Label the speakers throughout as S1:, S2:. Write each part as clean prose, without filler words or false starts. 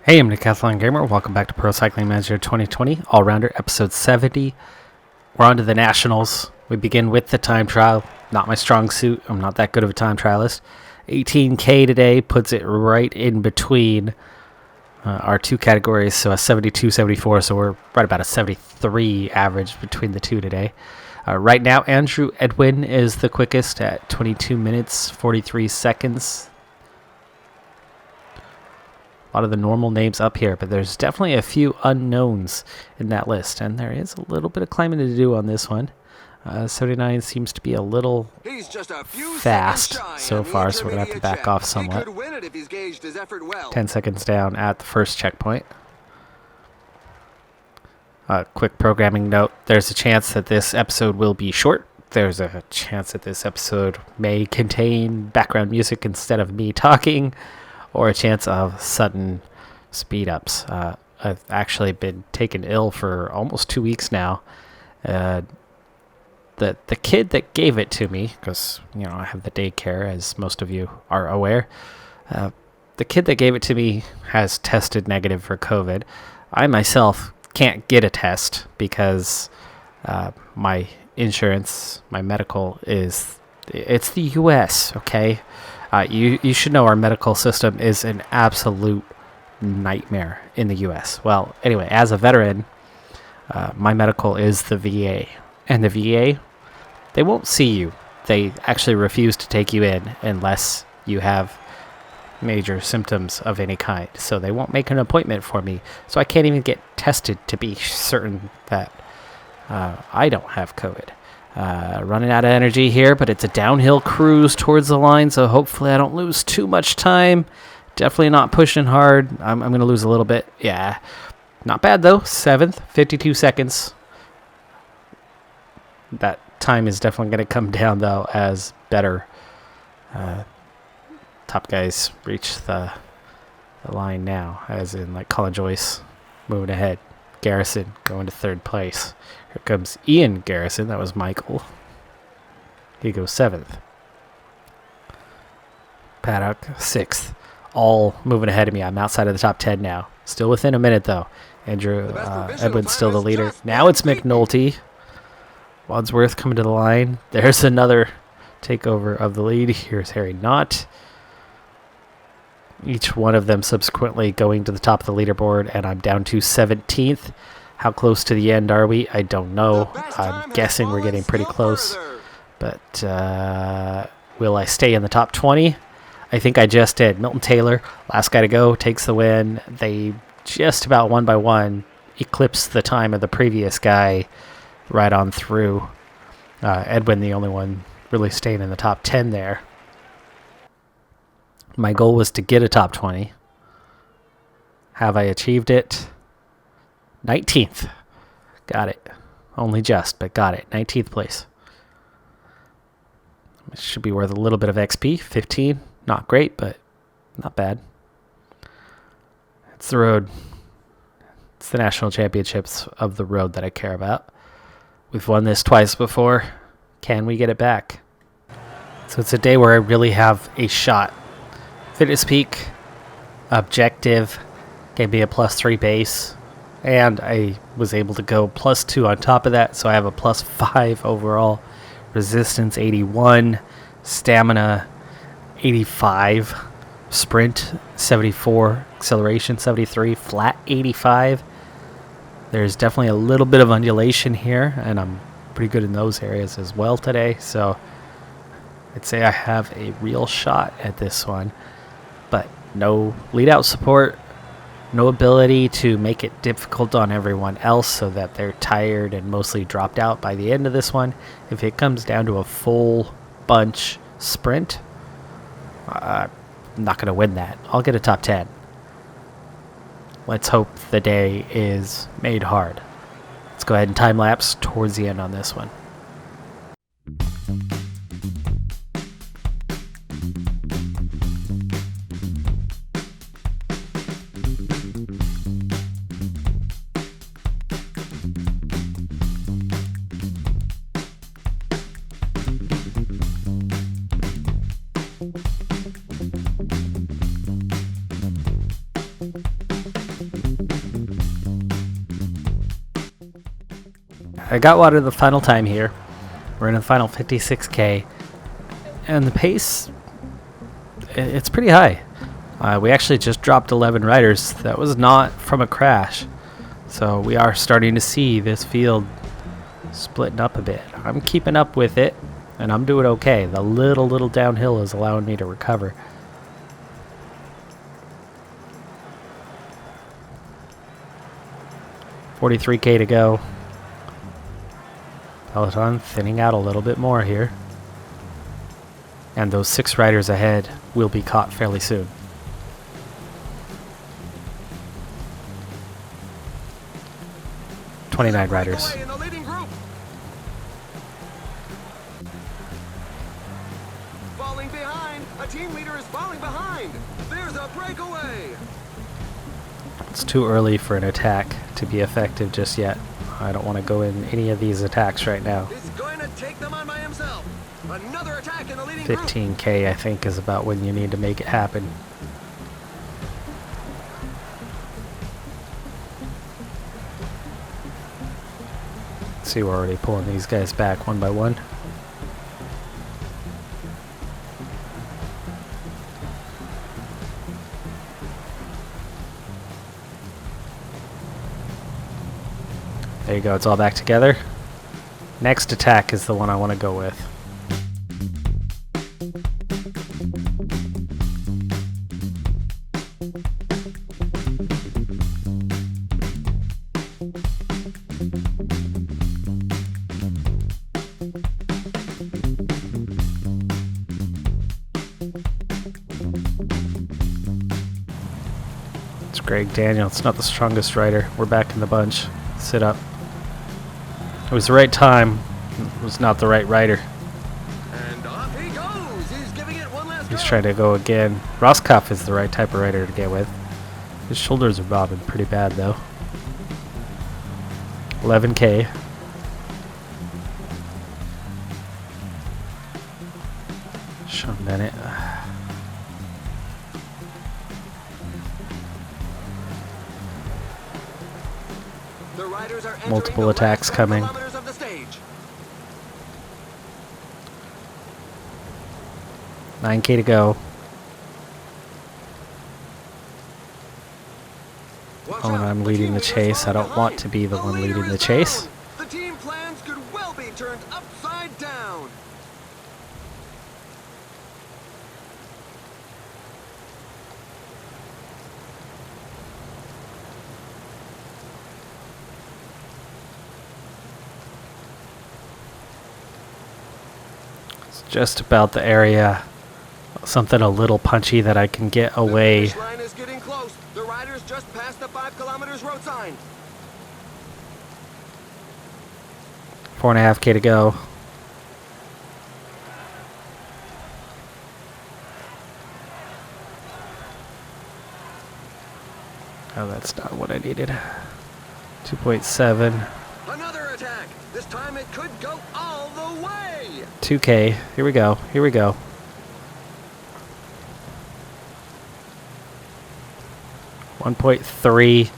S1: Hey, I'm Decathlon Gamer. Welcome back to Pro Cycling Manager 2020 All-Rounder Episode 70. We're on to the Nationals. We begin with the time trial. Not my strong suit. I'm not that good of a time trialist. 18K today puts it right in between our two categories. So a 72, 74. So we're right about a 73 average between the two today. Right now, Andrew Edwin is the quickest at 22 minutes, 43 seconds. A lot of the normal names up here, but there's definitely a few unknowns in that list, and there is a little bit of climbing to do on this one. 79 seems to be a little fast so far, so we're going to have to back off somewhat. 10 seconds down at the first checkpoint. Quick programming note, there's a chance that this episode will be short. There's a chance that this episode may contain background music instead of me talking, or a chance of sudden speed-ups. I've actually been taken ill for almost 2 weeks now. The kid that gave it to me, because I have the daycare, as most of you are aware, the kid that gave it to me has tested negative for COVID. I myself can't get a test because my insurance, my medical it's the U.S., okay? You should know our medical system is an absolute nightmare in the U.S. Well, anyway, as a veteran, my medical is the VA. And the VA, they won't see you. They actually refuse to take you in unless you have major symptoms of any kind. So they won't make an appointment for me. So I can't even get tested to be certain that I don't have COVID. Running out of energy here, but it's a downhill cruise towards the line, so hopefully I don't lose too much time. Definitely not pushing hard. I'm going to lose a little bit. Yeah, not bad though. 7th, 52 seconds. That time is definitely going to come down though as better top guys reach the line now, as in like Colin Joyce moving ahead. Garrison going to third place. Here comes Ian Garrison. That was Michael. He goes 7th. Paddock 6th. All moving ahead of me. I'm outside of the top 10 now. Still within a minute though. Andrew Edwin's still the leader. Now it's McNulty. Wadsworth coming to the line. There's another takeover of the lead. Here's Harry Knott. Each one of them subsequently going to the top of the leaderboard, and I'm down to 17th. How close to the end are we? I don't know. I'm guessing we're getting pretty close. But will I stay in the top 20? I think I just did. Milton Taylor, last guy to go, takes the win. They just about one by one eclipsed the time of the previous guy right on through. Edwin, the only one really staying in the top 10 there. My goal was to get a top 20. Have I achieved it? 19th. Got it. Only just, but got it. 19th place. It should be worth a little bit of XP. 15. Not great, but not bad. It's the road. It's the national championships of the road that I care about. We've won this twice before. Can we get it back? So it's a day where I really have a shot. Fitness peak, objective, gave me a +3 base, and I was able to go +2 on top of that, so I have a +5 overall. Resistance 81, stamina 85, sprint 74, acceleration 73, flat 85. There's definitely a little bit of undulation here, and I'm pretty good in those areas as well today, so I'd say I have a real shot at this one. But no lead-out support, no ability to make it difficult on everyone else so that they're tired and mostly dropped out by the end of this one. If it comes down to a full bunch sprint, I'm not going to win that. I'll get a top 10. Let's hope the day is made hard. Let's go ahead and time-lapse towards the end on this one. I got water the final time here. We're in the final 56K. And the pace, it's pretty high. We actually just dropped 11 riders. That was not from a crash. So we are starting to see this field splitting up a bit. I'm keeping up with it, and I'm doing okay. The little downhill is allowing me to recover. $43K to go. Peloton thinning out a little bit more here. And those 6 riders ahead will be caught fairly soon. $29 riders.
S2: Falling behind. A team leader is falling behind. There's a breakaway.
S1: It's too early for an attack to be effective just yet. I don't want to go in any of these attacks right now.
S2: He's going to take them on by himself. Another attack in the leading group.
S1: 15K I think is about when you need to make it happen. See, we're already pulling these guys back one by one. There you go, it's all back together. Next attack is the one I want to go with. It's Greg Daniel. It's not the strongest rider. We're back in the bunch. Sit up. It was the right time. It was not the right rider.
S2: And off he goes. He's giving it one last
S1: He's
S2: go.
S1: trying to go again. Roscoff is the right type of rider to get with. His shoulders are bobbing pretty bad though. 11K. Sean Bennett.
S2: The riders are entering
S1: Multiple
S2: the
S1: attacks
S2: last 5
S1: coming.
S2: kilometers of the stage.
S1: 9K to go.
S2: Watch
S1: Oh, and
S2: out.
S1: I'm
S2: The
S1: leading
S2: team
S1: the
S2: leader is
S1: chase. I
S2: falling
S1: don't want
S2: behind.
S1: to be the one
S2: leader
S1: leading the
S2: is
S1: chase.
S2: down. The team plans could well be turned upside down.
S1: It's just about the area. Something a little punchy that I can get away.
S2: The finish line is getting close. The riders just passed the 5 kilometers road sign.
S1: 4.5K to go. Oh, that's not what I needed. 2.7.
S2: Another attack. This time it could go all the way.
S1: 2K. Here we go. Here we go. .3.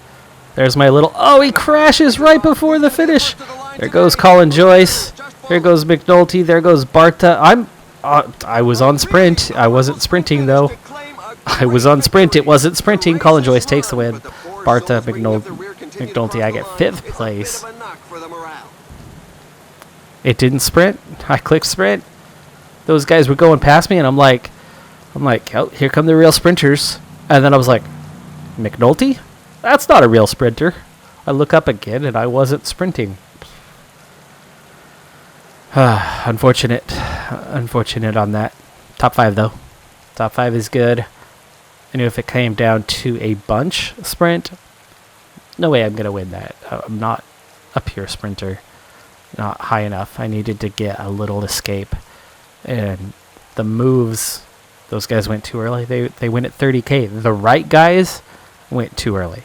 S1: There's my little... Oh, he crashes right before the finish. There goes Colin Joyce. There goes McNulty. There goes Barta. I was on sprint. I wasn't sprinting, though. I was on sprint. It wasn't sprinting. Colin Joyce takes the win. Barta, McNulty. I get 5th place. It didn't sprint. I clicked sprint. Those guys were going past me, and I'm like, oh, here come the real sprinters. And then I was like, McNulty? That's not a real sprinter. I look up again, and I wasn't sprinting. Unfortunate. Unfortunate on that. Top 5, though. Top 5 is good. I knew if it came down to a bunch sprint, no way I'm going to win that. I'm not a pure sprinter. Not high enough. I needed to get a little escape. And the moves, those guys went too early. They went at 30K. The right guys went too early.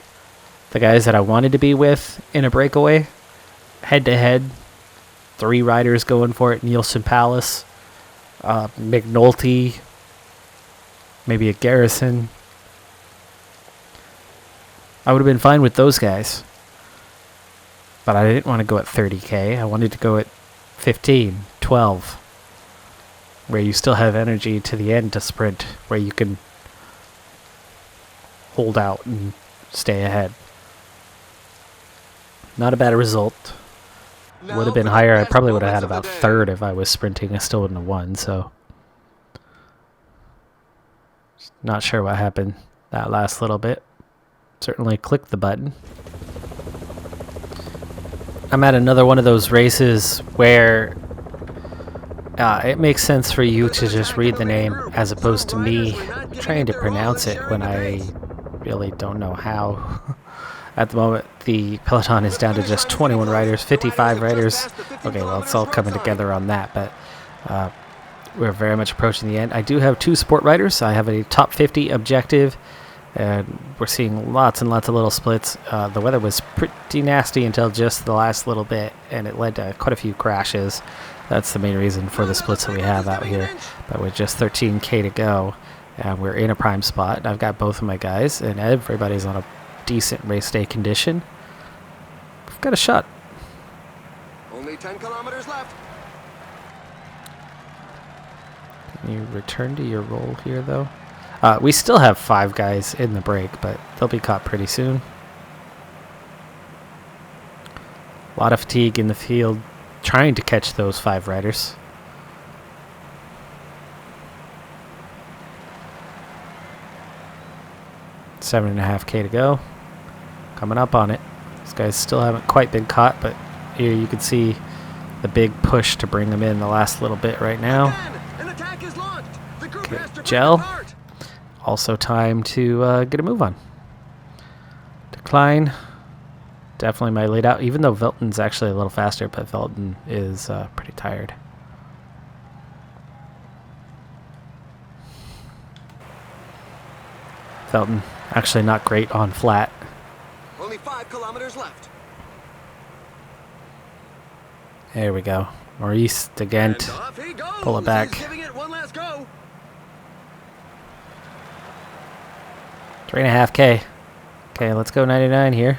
S1: The guys that I wanted to be with in a breakaway, head-to-head, 3 riders going for it. Nielsen Palace, McNulty, maybe a Garrison. I would have been fine with those guys. But I didn't want to go at 30K. I wanted to go at 15, 12, where you still have energy to the end to sprint, where you can hold out and stay ahead. Not a bad result. Would have been higher. I probably would have had about third if I was sprinting. I still wouldn't have won, so not sure what happened that last little bit. Certainly clicked the button. I'm at another one of those races where it makes sense for you to just read the name as opposed to me trying to pronounce it when I really don't know how. At the moment, the peloton is down to just 21 riders, 55 riders. Okay, well, it's all coming together on that, but we're very much approaching the end. I do have 2 sport riders. I have a top 50 objective, and we're seeing lots and lots of little splits. The weather was pretty nasty until just the last little bit, and it led to quite a few crashes. That's the main reason for the splits that we have out here. But with just 13K to go, we're in a prime spot. I've got both of my guys, and everybody's on a decent race day condition. We've got a shot.
S2: Only 10 kilometers left.
S1: Can you return to your role here, though? We still have 5 guys in the break, but they'll be caught pretty soon. A lot of fatigue in the field trying to catch those 5 riders. Seven and a half K to go. Coming up on it. These guys still haven't quite been caught, but here you can see the big push to bring them in the last little bit right now. Okay, Gel. Also time to get a move on. Decline. Definitely my lead out, even though Velton's actually a little faster, but Velton is pretty tired. Velton actually not great on flat.
S2: Only 5 kilometers left.
S1: There we go. Maurice again. Pull it back. 3.5K. Okay, let's go 99 here.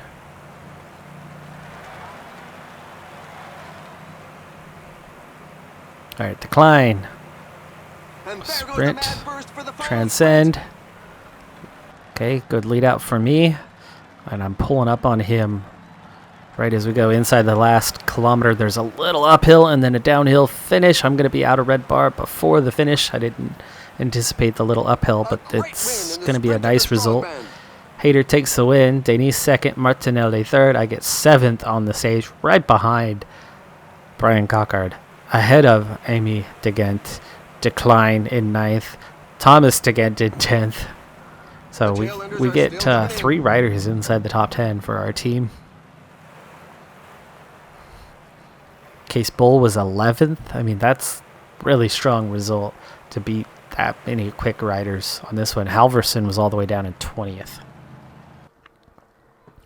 S1: Alright, decline. Sprint. Transcend. Okay, good lead out for me. And I'm pulling up on him right as we go inside the last kilometer. There's a little uphill and then a downhill finish. I'm going to be out of red bar before the finish. I didn't anticipate the little uphill, but it's going to be a nice result. Hayter takes the win. Denis second. Martinelli third. I get 7th on the stage, right behind Brian Cockard. Ahead of Amy DeGent. Decline in 9th. Thomas DeGent in 10th. So we get 3 riders inside the top 10 for our team. Case Bull was 11th. I mean, that's really strong result to beat that many quick riders on this one. Halverson was all the way down in 20th.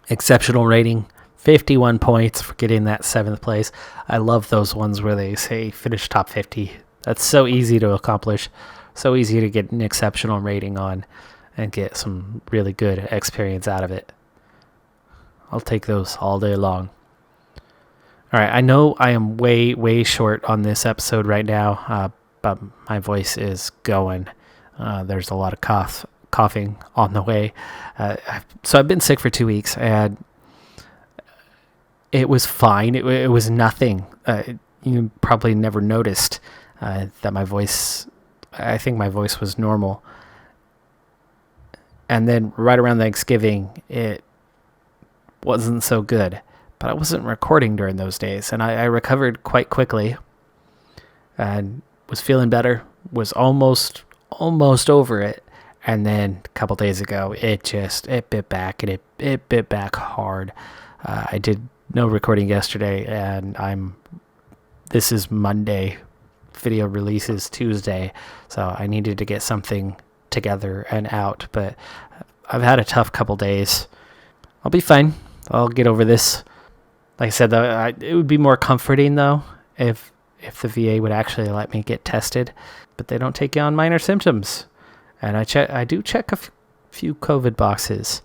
S1: Exceptional rating, 51 points for getting that 7th place. I love those ones where they say finish top 50. That's so easy to accomplish. So easy to get an exceptional rating on and get some really good experience out of it. I'll take those all day long. All right, I know I am way, way short on this episode right now, but my voice is going. There's a lot of coughing on the way. So I've been sick for 2 weeks, and it was fine. It was nothing. You probably never noticed that my voice, I think my voice was normal. And then right around Thanksgiving, it wasn't so good. But I wasn't recording during those days, and I recovered quite quickly and was feeling better, was almost over it. And then a couple days ago, it bit back, and it bit back hard. I did no recording yesterday, and this is Monday. Video releases Tuesday, so I needed to get something together and out, but I've had a tough couple days. I'll be fine. I'll get over this. Like I said, though, it would be more comforting, though, if the VA would actually let me get tested, but they don't take you on minor symptoms. And I do check a few COVID boxes,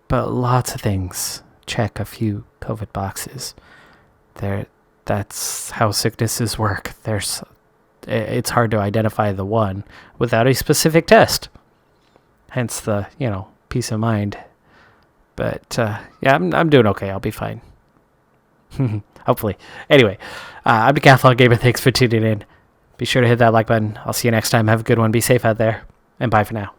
S1: but lots of things check a few COVID boxes. That's how sicknesses work. It's hard to identify the one without a specific test. Hence the, peace of mind. But yeah, I'm doing okay. I'll be fine. Hopefully. Anyway, I'm Decathlon Gamer. Thanks for tuning in. Be sure to hit that like button. I'll see you next time. Have a good one. Be safe out there. And bye for now.